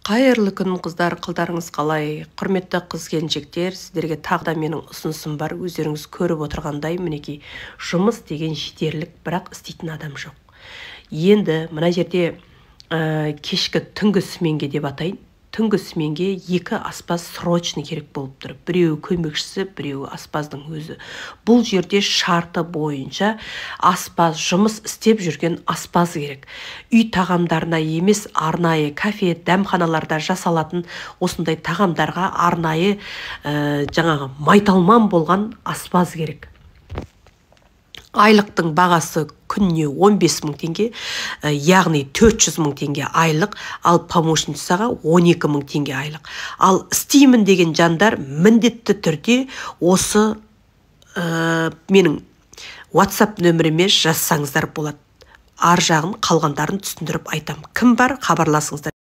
Қайырлы күн қыздар, қылдарыңыз қалай? Құрметті қыз келіншектер, сіздерге тағы да менің ұсынысым бар. Өздеріңіз көріп отырғандай, мінекей жұмыс деген жетерлік, бірақ істейтін адам жоқ. Енді мына жерде кешкі түнгі сменге деп атайын. Түнгі сменге екі аспаз срочно керек болып тұр. Біреуі көмекшісі, біреуі аспаздың өзі. Бұл жерде шарты бойынша аспаз жұмыс істеп жүрген аспаз керек. Үй тағамдарына емес, арнайы кафе, дәмханаларда жасалатын осындай тағамдарға арнайы жаңағы майталман болған аспаз керек. Айлықтың бағасы күніне 15 мың теңге, яғни 400 мың теңге айлық, ал помощницаға 12 мың теңге айлық. Ал істеймін деген жандар міндетті түрде осы менің WhatsApp нөміріме жазсаңыздар болады. Ар жағын қалғандарын түсіндіріп айтам. Кім бар, хабарласыңыздар.